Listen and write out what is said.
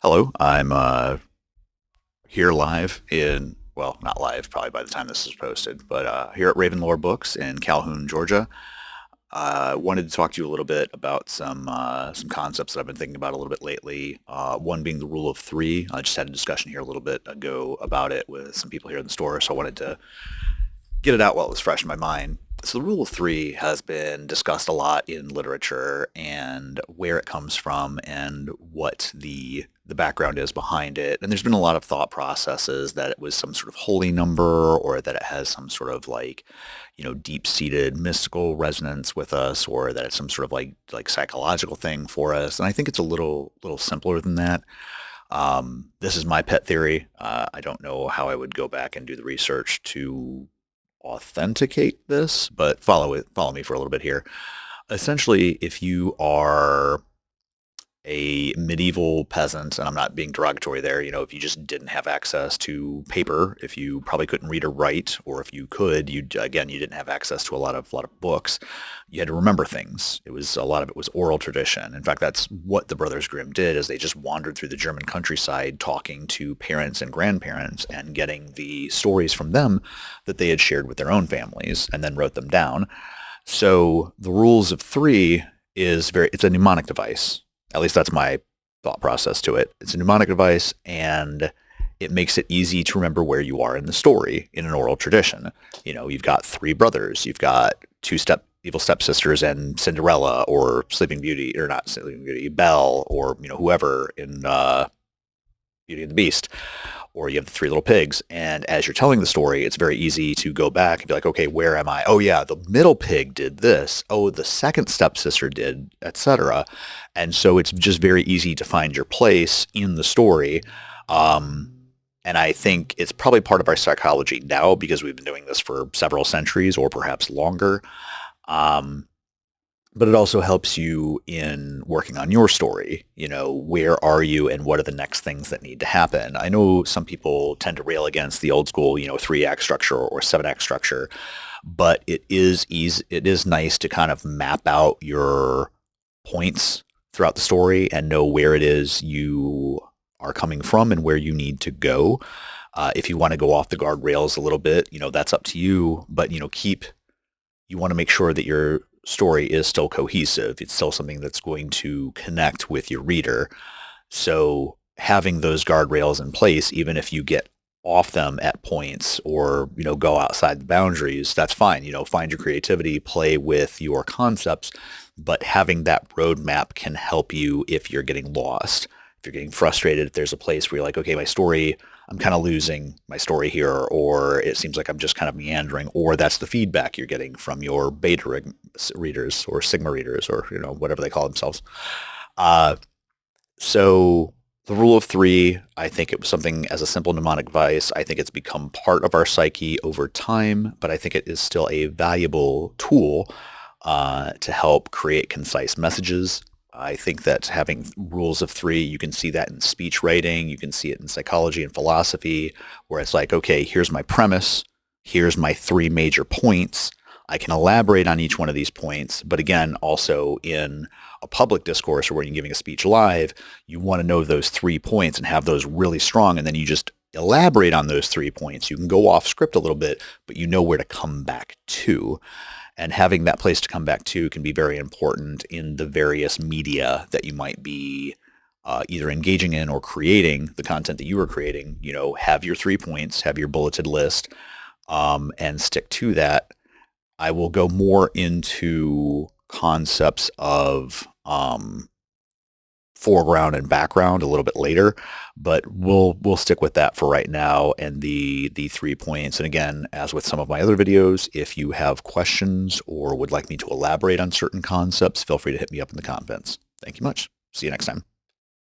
Hello, I'm here live in, well, not live, probably by the time this is posted, but here at Ravenlore Books in Calhoun, Georgia. I wanted to talk to you a little bit about some concepts that I've been thinking about a little bit lately. One being the rule of three. I just had a discussion here a little bit ago about it with some people here in the store, so I wanted to get it out while it was fresh in my mind. So the rule of three has been discussed a lot in literature and where it comes from and what the background is behind it. And there's been a lot of thought processes that it was some sort of holy number or that it has some sort of deep-seated mystical resonance with us or that it's some sort of like psychological thing for us. And I think it's a little simpler than that. This is my pet theory. I don't know how I would go back and do the research to authenticate this, but follow me for a little bit here. Essentially, if you are a medieval peasant, and I'm not being derogatory there, if you just didn't have access to paper, if you probably couldn't read or write, or if you could, you didn't have access to a lot of books, you had to remember things. A lot of it was oral tradition. In fact, that's what the Brothers Grimm did, is they just wandered through the German countryside talking to parents and grandparents and getting the stories from them that they had shared with their own families and then wrote them down. So the rules of three it's a mnemonic device. At least that's my thought process to it. It's a mnemonic device, and it makes it easy to remember where you are in the story in an oral tradition. You've got three brothers, you've got two evil stepsisters and Cinderella, or Sleeping Beauty, or not Sleeping Beauty, Belle, or whoever in Beauty and the Beast, or you have the three little pigs. And as you're telling the story, it's very easy to go back and be like, okay, where am I? Oh yeah, the middle pig did this. Oh, the second stepsister did, etc. And so it's just very easy to find your place in the story. And I think it's probably part of our psychology now because we've been doing this for several centuries or perhaps longer. But it also helps you in working on your story. Where are you and what are the next things that need to happen? I know some people tend to rail against the old school, 3-act structure or 7-act structure, but it is nice to kind of map out your points throughout the story and know where it is you are coming from and where you need to go. If you want to go off the guardrails a little bit, that's up to you, but you want to make sure that your story is still cohesive. It's still something that's going to connect with your reader. So having those guardrails in place, even if you get off them at points or, go outside the boundaries, that's fine. Find your creativity, play with your concepts, but having that roadmap can help you if you're getting lost. If you're getting frustrated, if there's a place where you're like, okay, I'm kind of losing my story here, or it seems like I'm just kind of meandering, or that's the feedback you're getting from your beta readers or sigma readers or, whatever they call themselves. So the rule of three, I think it was something as a simple mnemonic device. I think it's become part of our psyche over time, but I think it is still a valuable tool to help create concise messages. I think that having rules of three, you can see that in speech writing, you can see it in psychology and philosophy, where it's like, okay, here's my premise, here's my three major points. I can elaborate on each one of these points, but again, also in a public discourse or when you're giving a speech live, you want to know those 3 points and have those really strong, and then you just elaborate on those 3 points. You can go off script a little bit, but you know where to come back to. And having that place to come back to can be very important in the various media that you might be either engaging in or creating the content that you are creating. Have your 3 points, have your bulleted list, and stick to that. I will go more into concepts of foreground and background a little bit later, but we'll stick with that for right now and the 3 points. And again, as with some of my other videos, if you have questions or would like me to elaborate on certain concepts, feel free to hit me up in the comments. Thank you much. See you next time.